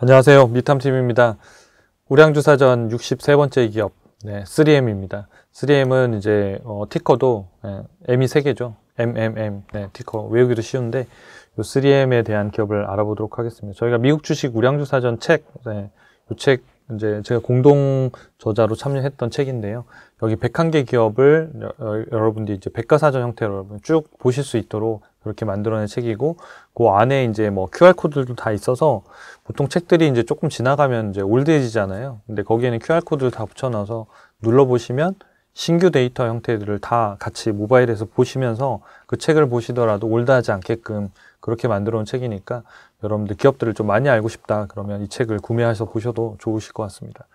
안녕하세요. 미탐팀입니다. 우량주사전 63번째 기업 3M입니다. 3M은 이제 티커도 M이 3개죠. MMM 티커 외우기도 쉬운데 요 3M에 대한 기업을 알아보도록 하겠습니다. 저희가 미국 주식 우량주사전 책, 이 책 이제 제가 공동 저자로 참여했던 책인데요. 여기 101개 기업을 여러분들이 이제 백과사전 형태로 여러분 쭉 보실 수 있도록 그렇게 만들어낸 책이고, 그 안에 이제 뭐 QR코드들도 다 있어서 보통 책들이 이제 조금 지나가면 이제 올드해지잖아요. 근데 거기에는 QR코드를 다 붙여놔서 눌러보시면 신규 데이터 형태들을 다 같이 모바일에서 보시면서 그 책을 보시더라도 올드하지 않게끔 그렇게 만들어 놓은 책이니까 여러분들 기업들을 좀 많이 알고 싶다 그러면 이 책을 구매해서 보셔도 좋으실 것 같습니다.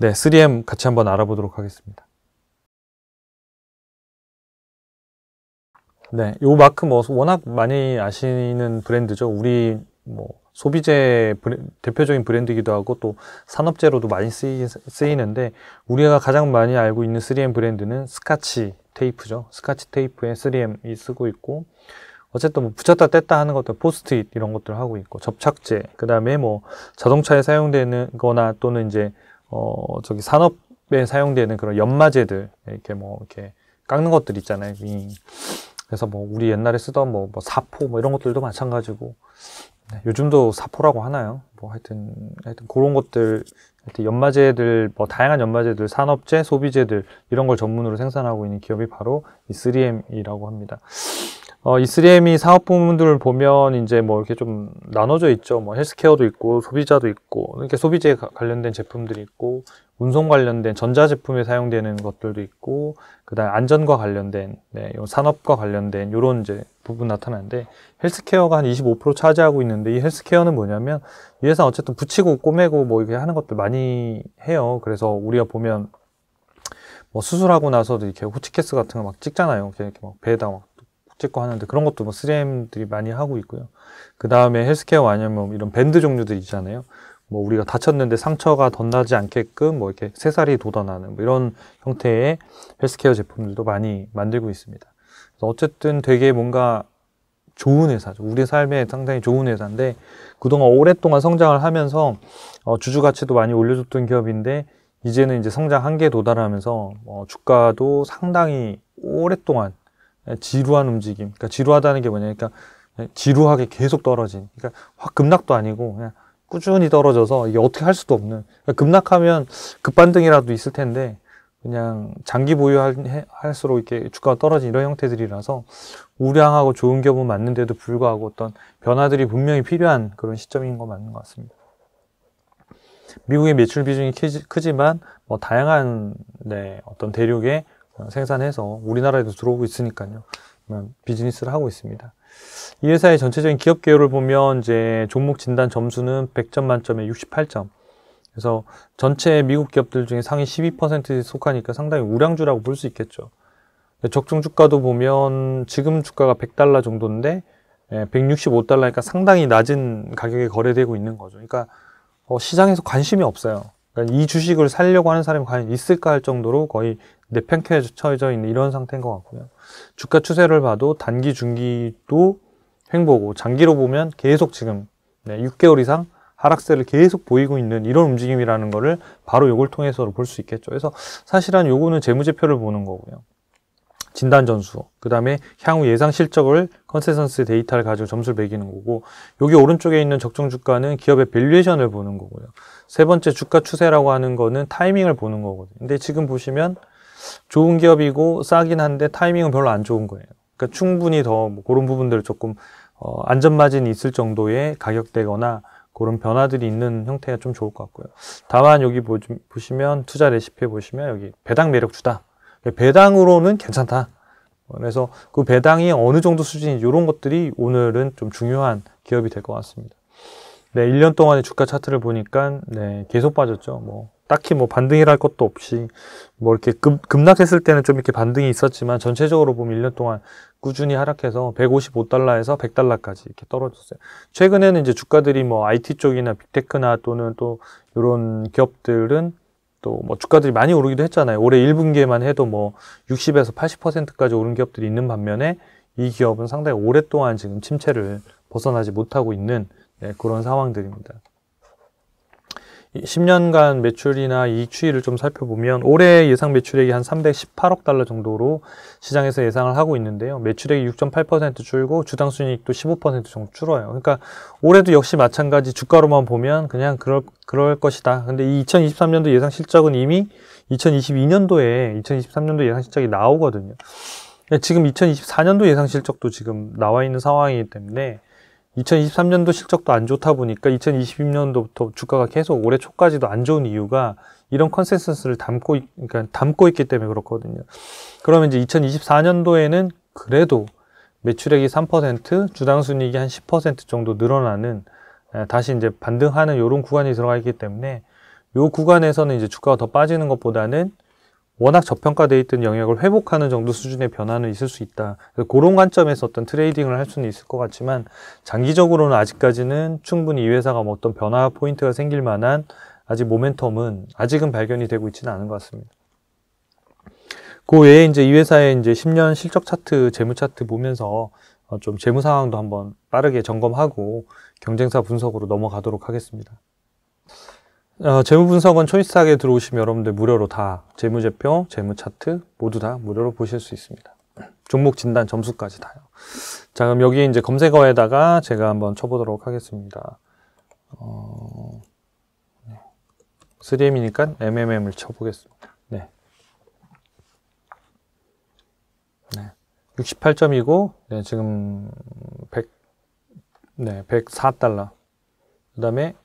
3M 같이 한번 알아보도록 하겠습니다. 요 마크 뭐 워낙 많이 아시는 브랜드죠. 우리 뭐 소비재 대표적인 브랜드이기도 하고 또 산업재로도 많이 쓰이는데, 우리가 가장 많이 알고 있는 3M 브랜드는 스카치 테이프죠. 스카치 테이프에 3M이 쓰고 있고, 어쨌든 뭐 붙였다 뗐다 하는 것들, 포스트잇 이런 것들 하고 있고, 접착제, 그 다음에 뭐 자동차에 사용되는 거나 또는 이제 저기 산업에 사용되는 그런 연마제들, 이렇게 뭐 이렇게 깎는 것들 있잖아요. 그래서 뭐 우리 옛날에 쓰던 뭐 사포 뭐 이런 것들도 마찬가지고, 요즘도 사포라고 하나요? 뭐 하여튼 그런 것들, 하여튼 연마제들, 뭐 다양한 연마제들, 산업재, 소비재들 이런 걸 전문으로 생산하고 있는 기업이 바로 이 3M이라고 합니다. 이 3M이 사업 부문들을 보면 이제 뭐 이렇게 좀 나눠져 있죠. 뭐 헬스케어도 있고 소비자도 있고, 이렇게 소비재에 관련된 제품들이 있고, 운송 관련된 전자제품에 사용되는 것들도 있고, 그다음 안전과 관련된, 산업과 관련된 이런 이제 부분 나타나는데, 헬스케어가 한 25% 차지하고 있는데, 이 헬스케어는 뭐냐면 이 회사 어쨌든 붙이고 꼬매고 뭐 이렇게 하는 것들 많이 해요. 그래서 우리가 보면 뭐 수술하고 나서도 이렇게 호치케스 같은 거 막 찍잖아요. 이렇게 막 배에다 막 찍고 하는데, 그런 것도 뭐 3M들이 많이 하고 있고요. 그 다음에 헬스케어 아니면 이런 밴드 종류들 있잖아요. 뭐 우리가 다쳤는데 상처가 덧나지 않게끔 뭐 이렇게 새살이 돋아나는 뭐 이런 형태의 헬스케어 제품들도 많이 만들고 있습니다. 그래서 어쨌든 되게 뭔가 좋은 회사죠. 우리 삶에 상당히 좋은 회사인데, 그동안 오랫동안 성장을 하면서 주주 가치도 많이 올려줬던 기업인데, 이제는 이제 성장 한계에 도달하면서 주가도 상당히 오랫동안 지루한 움직임, 그러니까 지루하다는 게 뭐냐, 그러니까 지루하게 계속 떨어진, 그러니까 확 급락도 아니고 그냥 꾸준히 떨어져서 이게 어떻게 할 수도 없는, 그러니까 급락하면 급반등이라도 있을 텐데 그냥 장기 보유할수록 이렇게 주가가 떨어진 이런 형태들이라서 우량하고 좋은 기업은 맞는데도 불구하고 어떤 변화들이 분명히 필요한 그런 시점인 거 맞는 것 같습니다. 미국의 매출 비중이 크지만 뭐 다양한 어떤 대륙에 생산해서 우리나라에도 들어오고 있으니까요. 비즈니스를 하고 있습니다. 이 회사의 전체적인 기업 개요를 보면 이제 종목 진단 점수는 100점 만점에 68점. 그래서 전체 미국 기업들 중에 상위 12%에 속하니까 상당히 우량주라고 볼 수 있겠죠. 적정 주가도 보면 지금 주가가 $100 정도인데 165달러니까 상당히 낮은 가격에 거래되고 있는 거죠. 그러니까 시장에서 관심이 없어요. 그러니까 이 주식을 살려고 하는 사람이 과연 있을까 할 정도로 거의 내팽개쳐져 있는 이런 상태인 것 같고요. 주가 추세를 봐도 단기, 중기도 횡보고, 장기로 보면 계속 지금 6개월 이상 하락세를 계속 보이고 있는 이런 움직임이라는 거를 바로 요걸 통해서 볼 수 있겠죠. 그래서 사실은 요거는 재무제표를 보는 거고요. 진단 전수, 그 다음에 향후 예상 실적을 컨센서스 데이터를 가지고 점수를 매기는 거고, 여기 오른쪽에 있는 적정 주가는 기업의 밸류에이션을 보는 거고요. 세 번째 주가 추세라고 하는 거는 타이밍을 보는 거거든요. 근데 지금 보시면 좋은 기업이고 싸긴 한데 타이밍은 별로 안 좋은 거예요. 그러니까 충분히 더 뭐 그런 부분들을 조금 안전마진이 있을 정도의 가격대거나 그런 변화들이 있는 형태가 좀 좋을 것 같고요. 다만 여기 보시면 투자 레시피에 보시면 여기 배당 매력주다. 배당으로는 괜찮다. 그래서 그 배당이 어느 정도 수준인지 이런 것들이 오늘은 좀 중요한 기업이 될 것 같습니다. 1년 동안의 주가 차트를 보니까 계속 빠졌죠. 뭐 딱히 뭐 반등이랄 것도 없이 뭐 이렇게 급락했을 때는 좀 이렇게 반등이 있었지만, 전체적으로 보면 1년 동안 꾸준히 하락해서 155달러에서 100달러까지 이렇게 떨어졌어요. 최근에는 이제 주가들이 뭐 IT 쪽이나 빅테크나 또는 또 이런 기업들은 또 뭐 주가들이 많이 오르기도 했잖아요. 올해 1분기에만 해도 뭐 60에서 80%까지 오른 기업들이 있는 반면에, 이 기업은 상당히 오랫동안 지금 침체를 벗어나지 못하고 있는 그런 상황들입니다. 10년간 매출이나 이익 추이를 좀 살펴보면 올해 예상 매출액이 한 318억 달러 정도로 시장에서 예상을 하고 있는데요. 매출액이 6.8% 줄고 주당 순이익도 15% 정도 줄어요. 그러니까 올해도 역시 마찬가지 주가로만 보면 그냥 그럴 것이다. 근데 이 2023년도 예상 실적은 이미 2023년도 예상 실적이 나오거든요. 지금 2024년도 예상 실적도 지금 나와 있는 상황이기 때문에 2023년도 실적도 안 좋다 보니까 2022년도부터 주가가 계속 올해 초까지도 안 좋은 이유가 이런 컨센서스를 담고 있기 때문에 그렇거든요. 그러면 이제 2024년도에는 그래도 매출액이 3%, 주당 순이익이 한 10% 정도 늘어나는 다시 이제 반등하는 이런 구간이 들어가 있기 때문에 이 구간에서는 이제 주가가 더 빠지는 것보다는 워낙 저평가되어 있던 영역을 회복하는 정도 수준의 변화는 있을 수 있다. 그런 관점에서 어떤 트레이딩을 할 수는 있을 것 같지만 장기적으로는 아직까지는 충분히 이 회사가 뭐 어떤 변화 포인트가 생길 만한 아직 모멘텀은 아직은 발견이 되고 있지는 않은 것 같습니다. 그 외에 이제 이 회사의 이제 10년 실적 차트, 재무 차트 보면서 좀 재무 상황도 한번 빠르게 점검하고 경쟁사 분석으로 넘어가도록 하겠습니다. 재무 분석은 초이스하게 들어오시면 여러분들 무료로 다 재무제표, 재무 차트 모두 다 무료로 보실 수 있습니다. 종목 진단 점수까지 다요. 자, 그럼 여기 이제 검색어에다가 제가 한번 쳐보도록 하겠습니다. 3M이니까 MMM을 쳐보겠습니다. 네. 68점이고, 네, 지금 104달러. 그 다음에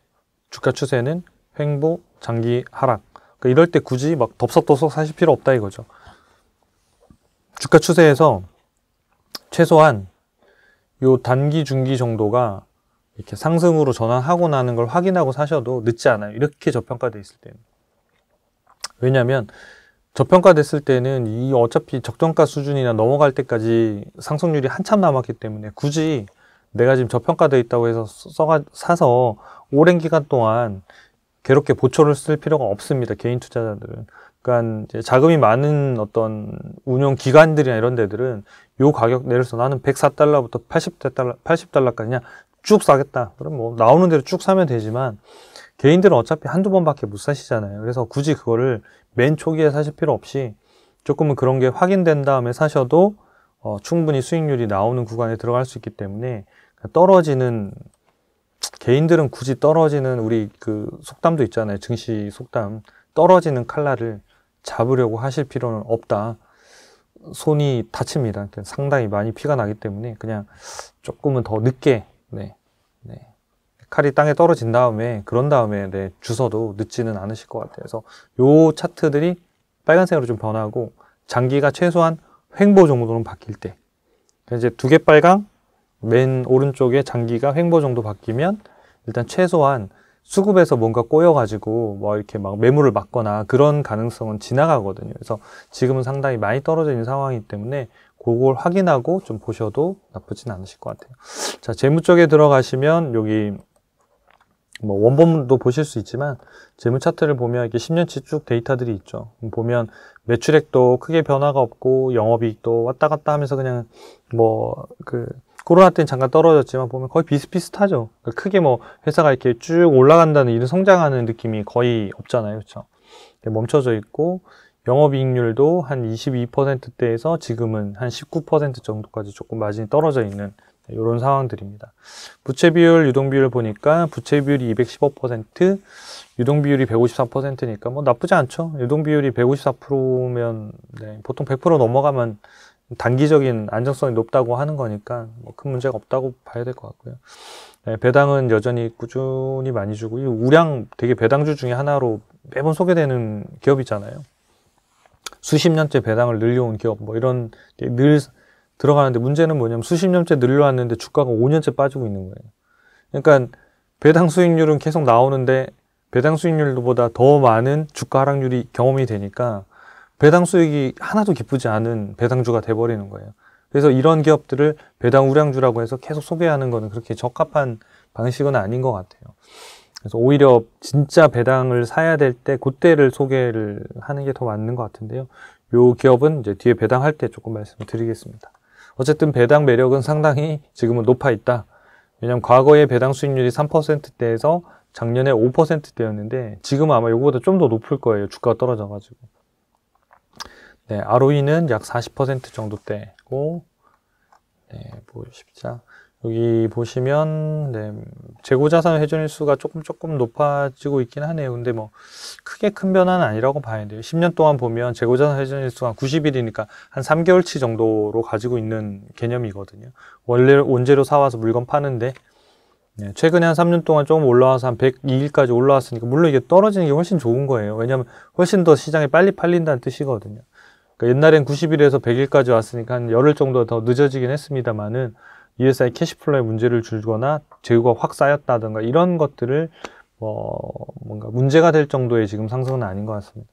주가 추세는 횡보, 장기 하락. 그러니까 이럴 때 굳이 막 덥석덥석 사실 필요 없다 이거죠. 주가 추세에서 최소한 요 단기, 중기 정도가 이렇게 상승으로 전환하고 나는 걸 확인하고 사셔도 늦지 않아요. 이렇게 저평가돼 있을 때는. 왜냐하면 저평가됐을 때는 이 어차피 적정가 수준이나 넘어갈 때까지 상승률이 한참 남았기 때문에 굳이 내가 지금 저평가돼 있다고 해서 사서 오랜 기간 동안 괴롭게 보초를 쓸 필요가 없습니다. 개인 투자자들은. 그러니까 이제 자금이 많은 어떤 운용 기관들이나 이런 데들은 요 가격 내려서 나는 104달러부터 80달러까지 그냥 쭉 사겠다. 그럼 뭐 나오는 대로 쭉 사면 되지만 개인들은 어차피 한두 번밖에 못 사시잖아요. 그래서 굳이 그거를 맨 초기에 사실 필요 없이 조금은 그런 게 확인된 다음에 사셔도 충분히 수익률이 나오는 구간에 들어갈 수 있기 때문에 떨어지는 개인들은 굳이 떨어지는 우리 그 속담도 있잖아요. 증시 속담. 떨어지는 칼날을 잡으려고 하실 필요는 없다. 손이 다칩니다. 상당히 많이 피가 나기 때문에 그냥 조금은 더 늦게 칼이 땅에 떨어진 다음에 그런 다음에 주셔도 늦지는 않으실 것 같아요. 그래서 요 차트들이 빨간색으로 좀 변하고 장기가 최소한 횡보 정도는 바뀔 때 이제 두 개 빨강 맨 오른쪽에 장기가 횡보 정도 바뀌면 일단 최소한 수급에서 뭔가 꼬여가지고 뭐 이렇게 막 매물을 맞거나 그런 가능성은 지나가거든요. 그래서 지금은 상당히 많이 떨어져 있는 상황이기 때문에 그걸 확인하고 좀 보셔도 나쁘진 않으실 것 같아요. 자, 재무 쪽에 들어가시면 여기 뭐 원본도 보실 수 있지만 재무 차트를 보면 이렇게 10년치 쭉 데이터들이 있죠. 보면 매출액도 크게 변화가 없고 영업이익도 왔다 갔다 하면서 그냥 뭐 코로나 때는 잠깐 떨어졌지만 보면 거의 비슷비슷하죠. 그러니까 크게 뭐 회사가 이렇게 쭉 올라간다는 이런 성장하는 느낌이 거의 없잖아요. 그렇죠? 멈춰져 있고 영업이익률도 한 22%대에서 지금은 한 19% 정도까지 조금 마진이 떨어져 있는 이런 상황들입니다. 부채 비율, 유동 비율 보니까 부채 비율이 215%, 유동 비율이 154%니까 뭐 나쁘지 않죠. 유동 비율이 154%면 보통 100% 넘어가면 단기적인 안정성이 높다고 하는 거니까 뭐 큰 문제가 없다고 봐야 될 것 같고요. 배당은 여전히 꾸준히 많이 주고, 이 우량 되게 배당주 중에 하나로 매번 소개되는 기업이잖아요. 수십 년째 배당을 늘려온 기업, 뭐 이런 게 늘 들어가는데 문제는 뭐냐면 수십 년째 늘려왔는데 주가가 5년째 빠지고 있는 거예요. 그러니까 배당 수익률은 계속 나오는데 배당 수익률보다 더 많은 주가 하락률이 경험이 되니까 배당 수익이 하나도 기쁘지 않은 배당주가 돼버리는 거예요. 그래서 이런 기업들을 배당 우량주라고 해서 계속 소개하는 거는 그렇게 적합한 방식은 아닌 것 같아요. 그래서 오히려 진짜 배당을 사야 될 때 그때를 소개를 하는 게 더 맞는 것 같은데요. 요 기업은 이제 뒤에 배당할 때 조금 말씀을 드리겠습니다. 어쨌든 배당 매력은 상당히 지금은 높아 있다. 왜냐하면 과거에 배당 수익률이 3%대에서 작년에 5%대였는데 지금은 아마 이거보다 좀 더 높을 거예요. 주가가 떨어져가지고. 네, ROE는 약 40% 정도대고, 네, 보십시오. 여기 보시면, 네, 재고자산 회전일수가 조금 높아지고 있긴 하네요. 근데 뭐, 크게 큰 변화는 아니라고 봐야 돼요. 10년 동안 보면 재고자산 회전일수가 90일이니까 한 3개월치 정도로 가지고 있는 개념이거든요. 원래 원재료 사와서 물건 파는데, 네, 최근에 한 3년 동안 조금 올라와서 한 102일까지 올라왔으니까, 물론 이게 떨어지는 게 훨씬 좋은 거예요. 왜냐하면 훨씬 더 시장에 빨리 팔린다는 뜻이거든요. 그러니까 옛날엔 90일에서 100일까지 왔으니까 한 열흘 정도 더 늦어지긴 했습니다만은 ESI 캐시플로에 문제를 주거나 재고가 확 쌓였다든가 이런 것들을 뭔가 문제가 될 정도의 지금 상승은 아닌 것 같습니다.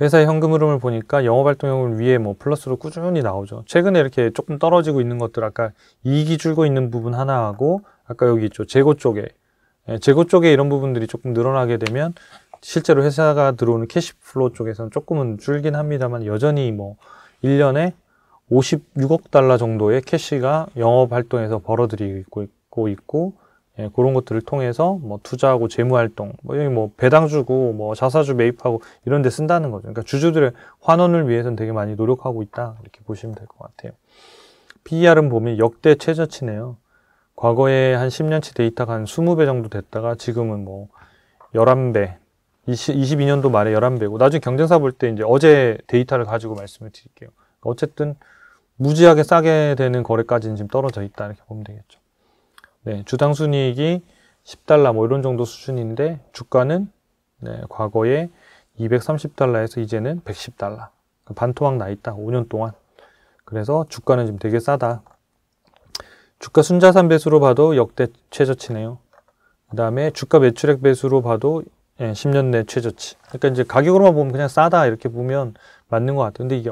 회사의 현금 흐름을 보니까 영업활동형을 위에 뭐 플러스로 꾸준히 나오죠. 최근에 이렇게 조금 떨어지고 있는 것들, 아까 이익이 줄고 있는 부분 하나하고 아까 여기 있죠. 재고 쪽에 이런 부분들이 조금 늘어나게 되면 실제로 회사가 들어오는 캐시플로우 쪽에서는 조금은 줄긴 합니다만 여전히 뭐 1년에 56억 달러 정도의 캐시가 영업활동에서 벌어들이고 있고 예, 그런 것들을 통해서 뭐 투자하고 재무활동, 여기 뭐 배당 주고 뭐 자사주 매입하고 이런 데 쓴다는 거죠. 그러니까 주주들의 환원을 위해서는 되게 많이 노력하고 있다. 이렇게 보시면 될 것 같아요. PER은 보면 역대 최저치네요. 과거에 한 10년치 데이터가 한 20배 정도 됐다가 지금은 뭐 11배, 22년도 말에 11배고 나중에 경쟁사 볼 때 이제 어제 데이터를 가지고 말씀을 드릴게요. 어쨌든 무지하게 싸게 되는 거래까지는 지금 떨어져 있다. 이렇게 보면 되겠죠. 네, 주당 순이익이 10달러 뭐 이런 정도 수준인데 주가는 네, 과거에 230달러에서 이제는 110달러. 반토막 나 있다. 5년 동안. 그래서 주가는 지금 되게 싸다. 주가 순자산 배수로 봐도 역대 최저치네요. 그 다음에 주가 매출액 배수로 봐도 10년 내 최저치. 그러니까 이제 가격으로만 보면 그냥 싸다 이렇게 보면 맞는 것 같아요. 근데 이게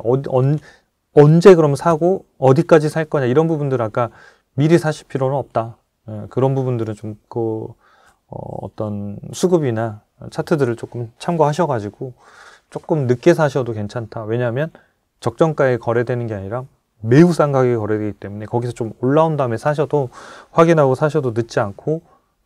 언제 그럼 사고 어디까지 살 거냐 이런 부분들 아까 미리 사실 필요는 없다. 그런 부분들은 좀 어떤 수급이나 차트들을 조금 참고하셔가지고 조금 늦게 사셔도 괜찮다. 왜냐하면 적정가에 거래되는 게 아니라 매우 싼 가격에 거래되기 때문에 거기서 좀 올라온 다음에 사셔도 확인하고 사셔도 늦지 않고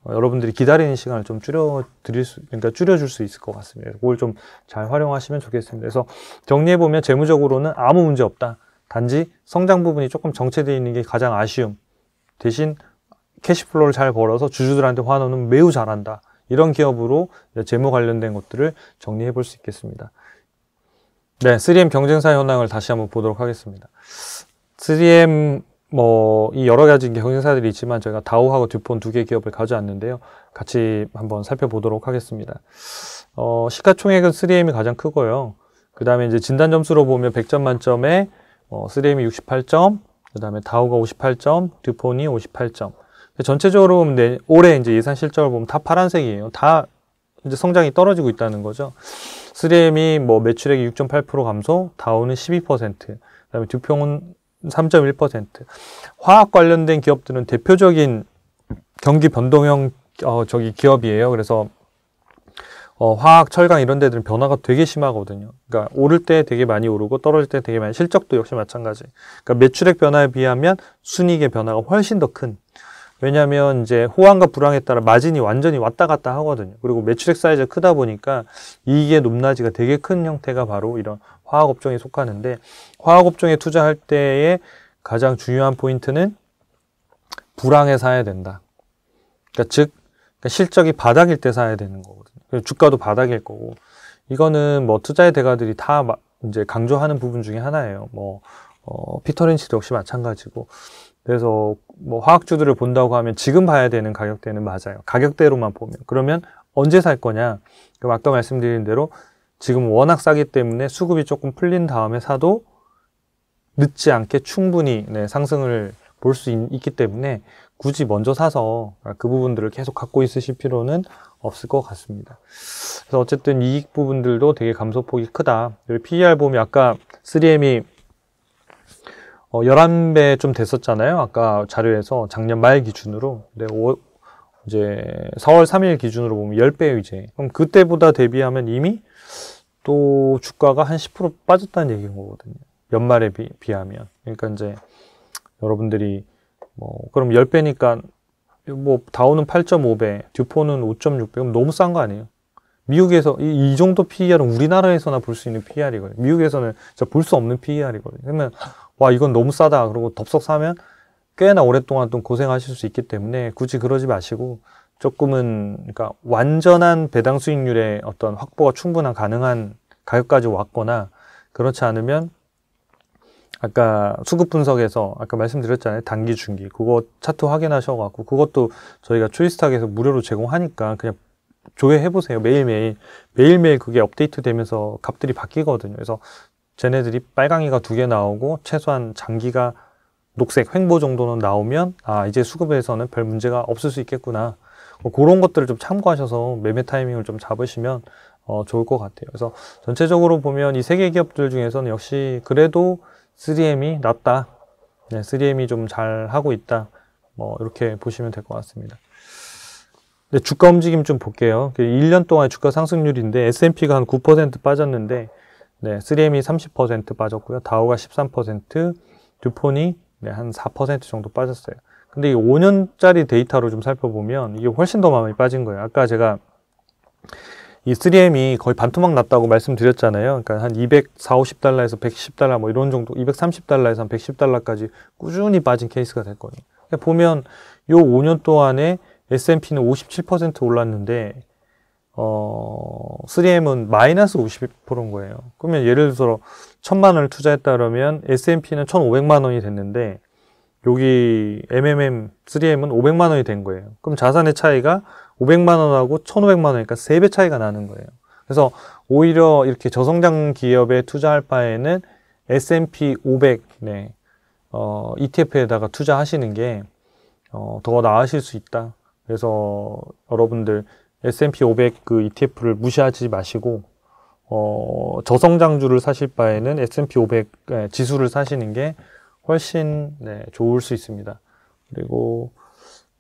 여러분들이 기다리는 시간을 좀 줄여줄 수 있을 것 같습니다. 그걸 좀 잘 활용하시면 좋겠습니다. 그래서 정리해보면 재무적으로는 아무 문제 없다. 단지 성장 부분이 조금 정체되어 있는 게 가장 아쉬움. 대신 캐시플로우를 잘 벌어서 주주들한테 환원은 매우 잘한다. 이런 기업으로 재무 관련된 것들을 정리해 볼 수 있겠습니다. 네, 3M 경쟁사 현황을 다시 한번 보도록 하겠습니다. 3M 이 여러 가지 경쟁사들이 있지만 저희가 다우하고 듀폰 두 개 기업을 가져왔는데요. 같이 한번 살펴보도록 하겠습니다. 시가총액은 3M이 가장 크고요. 그 다음에 이제 진단 점수로 보면 100점 만점에 3M이 68점, 그 다음에 다우가 58점, 듀폰이 58점. 전체적으로 보면 올해 이제 예산 실적을 보면 다 파란색이에요. 다 이제 성장이 떨어지고 있다는 거죠. 3M이 매출액이 6.8% 감소, 다우는 12%, 그 다음에 듀폰은 3.1%. 화학 관련된 기업들은 대표적인 경기 변동형 기업이에요. 그래서 화학, 철강 이런 데들은 변화가 되게 심하거든요. 그러니까 오를 때 되게 많이 오르고 떨어질 때 되게 많이, 실적도 역시 마찬가지. 그러니까 매출액 변화에 비하면 순이익의 변화가 훨씬 더 큰. 왜냐하면 이제 호황과 불황에 따라 마진이 완전히 왔다 갔다 하거든요. 그리고 매출액 사이즈가 크다 보니까 이익의 높낮이가 되게 큰 형태가 바로 이런 화학업종에 속하는데, 화학업종에 투자할 때의 가장 중요한 포인트는 불황에 사야 된다. 그러니까 실적이 바닥일 때 사야 되는 거거든요. 주가도 바닥일 거고. 이거는 투자의 대가들이 다 이제 강조하는 부분 중에 하나예요. 피터 린치도 역시 마찬가지고. 그래서 화학주들을 본다고 하면 지금 봐야 되는 가격대는 맞아요. 가격대로만 보면. 그러면 언제 살 거냐? 그럼 아까 말씀드린 대로 지금 워낙 싸기 때문에 수급이 조금 풀린 다음에 사도 늦지 않게 충분히 상승을 볼 수 있기 때문에 굳이 먼저 사서 그 부분들을 계속 갖고 있으실 필요는 없을 것 같습니다. 그래서 어쨌든 이익 부분들도 되게 감소폭이 크다. PER 보면 아까 3M이 11배 좀 됐었잖아요. 아까 자료에서 작년 말 기준으로. 근데 이제 4월 3일 기준으로 보면 10배 이제. 그럼 그때보다 대비하면 이미 또 주가가 한 10% 빠졌다는 얘기인 거거든요. 연말에 비하면. 그러니까 이제 여러분들이 그럼 10배니까 뭐 다우는 8.5배, 듀포는 5.6배. 그럼 너무 싼 거 아니에요? 미국에서 이 정도 PER은 우리나라에서나 볼 수 있는 PER이거든요. 미국에서는 진짜 볼 수 없는 PER이거든요. 그러면 와 이건 너무 싸다. 그러고 덥석 사면 꽤나 오랫동안 또 고생하실 수 있기 때문에 굳이 그러지 마시고 조금은 그러니까 완전한 배당 수익률의 어떤 확보가 충분한 가능한 가격까지 왔거나 그렇지 않으면 아까 수급 분석에서 아까 말씀드렸잖아요. 단기, 중기. 그거 차트 확인하셔갖고 그것도 저희가 초이스탁에서 무료로 제공하니까 그냥 조회해보세요. 매일매일. 매일매일 그게 업데이트 되면서 값들이 바뀌거든요. 그래서 쟤네들이 빨강이가 2개 나오고 최소한 장기가 녹색 횡보 정도는 나오면 아 이제 수급에서는 별 문제가 없을 수 있겠구나. 뭐 그런 것들을 좀 참고하셔서 매매 타이밍을 좀 잡으시면 좋을 것 같아요. 그래서 전체적으로 보면 이 3개 기업들 중에서는 역시 그래도 3M이 낫다. 네, 3M이 좀 잘 하고 있다. 뭐 이렇게 보시면 될 것 같습니다. 네, 주가 움직임 좀 볼게요. 1년 동안의 주가 상승률인데 S&P가 한 9% 빠졌는데 네, 3M이 30% 빠졌고요. 다우가 13%, 듀폰이 네, 한 4% 정도 빠졌어요. 근데 이 5년짜리 데이터로 좀 살펴보면 이게 훨씬 더 많이 빠진 거예요. 아까 제가 이 3M이 거의 반토막 났다고 말씀드렸잖아요. 그러니까 한 240, 50달러에서 110달러 뭐 이런 정도, 230달러에서 한 110달러까지 꾸준히 빠진 케이스가 됐거든요. 그러니까 보면 요 5년 동안에 S&P는 57% 올랐는데 3M은 마이너스 50%인 거예요. 그러면 예를 들어서 1000만 원을 투자했다 그러면 S&P는 1,500만 원이 됐는데 여기 MMM 3M은 500만 원이 된 거예요. 그럼 자산의 차이가 500만 원하고 1,500만 원이니까 3배 차이가 나는 거예요. 그래서 오히려 이렇게 저성장 기업에 투자할 바에는 S&P 500 네, ETF에다가 투자하시는 게 더 나으실 수 있다. 그래서 여러분들 S&P 500 그 ETF를 무시하지 마시고 저성장주를 사실 바에는 S&P 500 지수를 사시는 게 훨씬 네, 좋을 수 있습니다. 그리고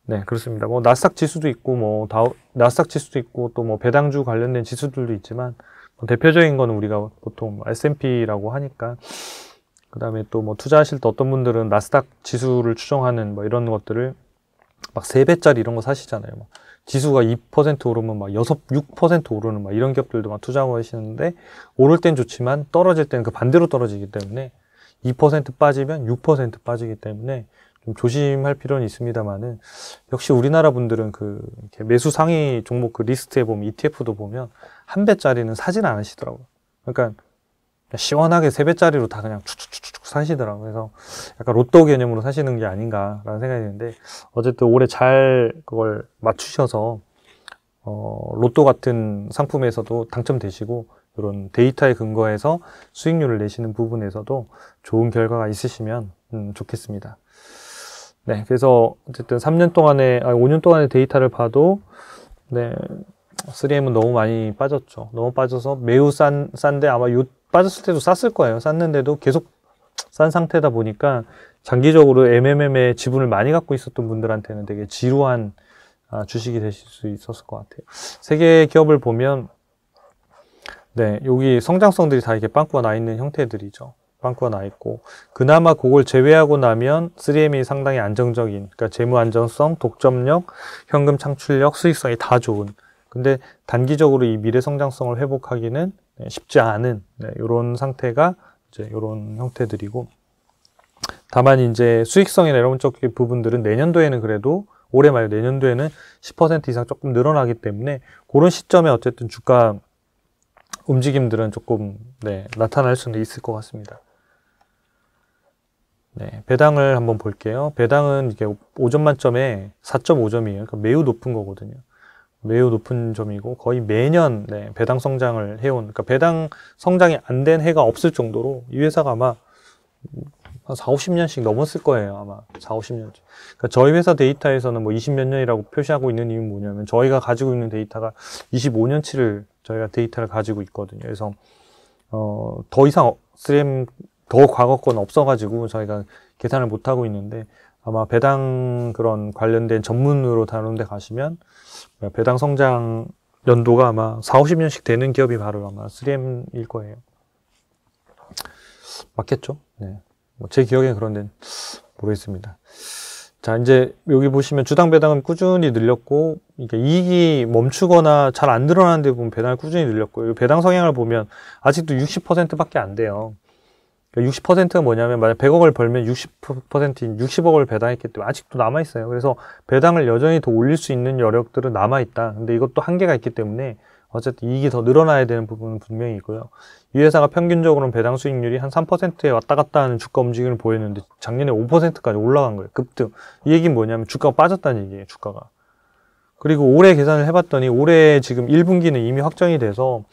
네 그렇습니다. 뭐 나스닥 지수도 있고 뭐 나스닥 지수도 있고 또 뭐 배당주 관련된 지수들도 있지만 대표적인 거는 우리가 보통 S&P라고 하니까 그 다음에 또 뭐 투자하실 때 어떤 분들은 나스닥 지수를 추정하는 뭐 이런 것들을 막 3배짜리 이런 거 사시잖아요. 막 지수가 2% 오르면 막 6% 오르는 막 이런 기업들도 막 투자하고 계시는데 오를 땐 좋지만 떨어질 때는 그 반대로 떨어지기 때문에 2% 빠지면 6% 빠지기 때문에 좀 조심할 필요는 있습니다만은 역시 우리나라 분들은 그 이렇게 매수 상위 종목 그 리스트에 보면 ETF도 보면 한 배짜리는 사진 않으시더라고요. 그러니까 시원하게 3배짜리로 다 그냥 축축축축 사시더라고요. 그래서 약간 로또 개념으로 사시는 게 아닌가라는 생각이 드는데 어쨌든 올해 잘 그걸 맞추셔서 로또 같은 상품에서도 당첨되시고 이런 데이터에 근거해서 수익률을 내시는 부분에서도 좋은 결과가 있으시면 좋겠습니다. 네, 그래서 어쨌든 5년 동안의 데이터를 봐도 네, 3M은 너무 많이 빠졌죠. 너무 빠져서 매우 싼데 아마 빠졌을 때도 쌌을 거예요. 쌌는데도 계속 싼 상태다 보니까 장기적으로 MMM의 지분을 많이 갖고 있었던 분들한테는 되게 지루한 주식이 되실 수 있었을 것 같아요. 세계 기업을 보면 네, 여기 성장성들이 다 이렇게 빵꾸가 나 있는 형태들이죠. 빵꾸가 나 있고 그나마 그걸 제외하고 나면 3M이 상당히 안정적인 그러니까 재무 안정성, 독점력, 현금 창출력, 수익성이 다 좋은 근데 단기적으로 이 미래 성장성을 회복하기는 쉽지 않은 이런 상태가 이제 이런 형태들이고 다만 이제 수익성이나 이런 쪽 부분들은 내년도에는 그래도 올해 말고 내년도에는 10% 이상 조금 늘어나기 때문에 그런 시점에 어쨌든 주가 움직임들은 조금 나타날 수는 있을 것 같습니다. 네, 배당을 한번 볼게요. 배당은 이게 5점 만점에 4.5점이에요. 그러니까 매우 높은 거거든요. 매우 높은 점이고 거의 매년 배당 성장을 해온 그러니까 배당 성장이 안 된 해가 없을 정도로 이 회사가 아마 한 4, 50년씩 넘었을 거예요. 아마 4, 50년. 그러니까 저희 회사 데이터에서는 뭐 20몇 년이라고 표시하고 있는 이유는 뭐냐면 저희가 가지고 있는 데이터가 25년치를 저희가 데이터를 가지고 있거든요. 그래서 더 이상 3M 더 과거 건 없어가지고 저희가 계산을 못 하고 있는데 아마 배당 그런 관련된 전문으로 다루는 데 가시면 배당 성장 연도가 아마 4, 50년씩 되는 기업이 바로 아마 3M일 거예요. 맞겠죠? 네. 뭐 제 기억에는 그런 데는 모르겠습니다. 자, 이제 여기 보시면 주당 배당은 꾸준히 늘렸고, 이게 이익이 멈추거나 잘 안 늘어나는 데 보면 배당을 꾸준히 늘렸고, 배당 성향을 보면 아직도 60%밖에 안 돼요. 60%가 뭐냐면, 만약 100억을 벌면 60%인 60억을 배당했기 때문에 아직도 남아있어요. 그래서 배당을 여전히 더 올릴 수 있는 여력들은 남아있다. 근데 이것도 한계가 있기 때문에 어쨌든 이익이 더 늘어나야 되는 부분은 분명히 있고요. 이 회사가 평균적으로는 배당 수익률이 한 3%에 왔다 갔다 하는 주가 움직임을 보였는데 작년에 5%까지 올라간 거예요. 급등. 이 얘기는 뭐냐면 주가가 빠졌다는 얘기예요. 주가가. 그리고 올해 계산을 해봤더니 올해 지금 1분기는 이미 확정이 돼서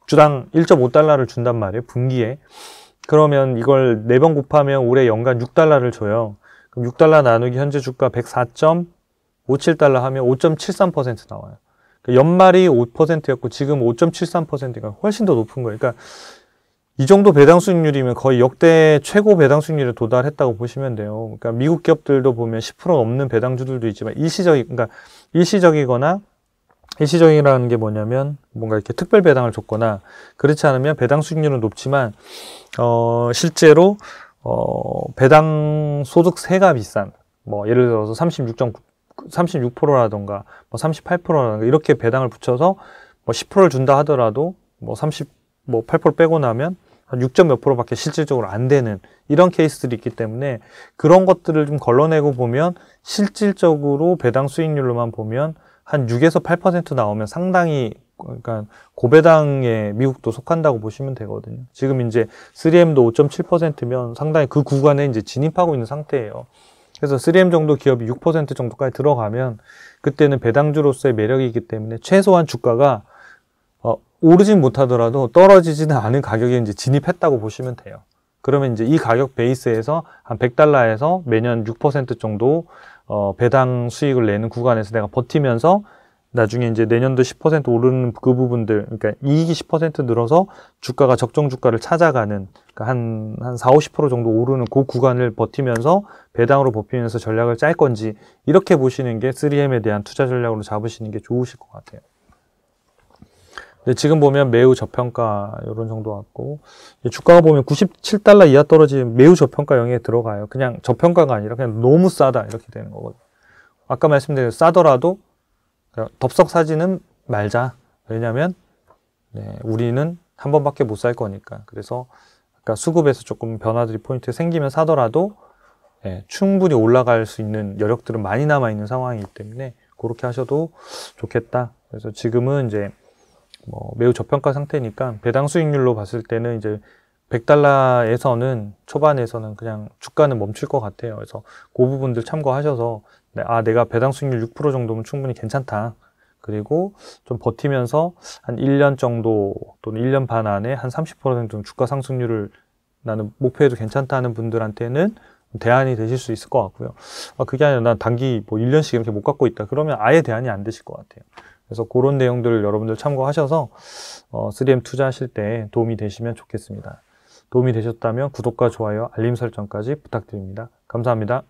주당 1.5달러를 준단 말이에요. 분기에. 그러면 이걸 4번 곱하면 올해 연간 6달러를 줘요. 그럼 6달러 나누기 현재 주가 104.57달러 하면 5.73% 나와요. 연말이 5%였고 지금 5.73%가 훨씬 더 높은 거예요. 그러니까 이 정도 배당 수익률이면 거의 역대 최고 배당 수익률에 도달했다고 보시면 돼요. 그러니까 미국 기업들도 보면 10% 넘는 배당주들도 있지만 일시적이거나 일시적이라는 게 뭐냐면 뭔가 이렇게 특별 배당을 줬거나 그렇지 않으면 배당 수익률은 높지만 실제로 배당 소득세가 비싼 뭐 예를 들어서 36%라던가 뭐 38%라던가 이렇게 배당을 붙여서 뭐 10%를 준다 하더라도 뭐 8% 빼고 나면 한 6점 몇 %밖에 실질적으로 안 되는 이런 케이스들이 있기 때문에 그런 것들을 좀 걸러내고 보면 실질적으로 배당 수익률로만 보면 한 6에서 8% 나오면 상당히 그러니까 고배당에 미국도 속한다고 보시면 되거든요. 지금 이제 3M도 5.7%면 상당히 그 구간에 이제 진입하고 있는 상태예요. 그래서 3M 정도 기업이 6% 정도까지 들어가면 그때는 배당주로서의 매력이기 때문에 최소한 주가가 오르진 못하더라도 떨어지지는 않은 가격에 이제 진입했다고 보시면 돼요. 그러면 이제 이 가격 베이스에서 한 100달러에서 매년 6% 정도 배당 수익을 내는 구간에서 내가 버티면서 나중에 이제 내년도 10% 오르는 그 부분들, 그러니까 이익이 10% 늘어서 주가가 적정 주가를 찾아가는, 그러니까 한 4, 50% 정도 오르는 그 구간을 버티면서 배당으로 버티면서 전략을 짤 건지, 이렇게 보시는 게 3M에 대한 투자 전략으로 잡으시는 게 좋으실 것 같아요. 근데 지금 보면 매우 저평가, 이런 정도 같고, 주가가 보면 97달러 이하 떨어지면 매우 저평가 영역에 들어가요. 그냥 저평가가 아니라 그냥 너무 싸다, 이렇게 되는 거거든요. 아까 말씀드린 싸더라도 덥석 사지는 말자. 왜냐면 우리는 한 번밖에 못 살 거니까. 그래서 아까 수급에서 조금 변화들이 포인트 생기면 사더라도 충분히 올라갈 수 있는 여력들은 많이 남아 있는 상황이기 때문에 그렇게 하셔도 좋겠다. 그래서 지금은 이제 매우 저평가 상태니까 배당 수익률로 봤을 때는 이제 100달러에서는 초반에서는 그냥 주가는 멈출 것 같아요. 그래서 그 부분들 참고하셔서 내가 배당 수익률 6% 정도면 충분히 괜찮다. 그리고 좀 버티면서 한 1년 정도 또는 1년 반 안에 한 30% 정도 주가 상승률을 나는 목표해도 괜찮다는 분들한테는 대안이 되실 수 있을 것 같고요. 그게 아니라 난 단기 1년씩 이렇게 못 갖고 있다. 그러면 아예 대안이 안 되실 것 같아요. 그래서 그런 내용들을 여러분들 참고하셔서 3M 투자하실 때 도움이 되시면 좋겠습니다. 도움이 되셨다면 구독과 좋아요, 알림 설정까지 부탁드립니다. 감사합니다.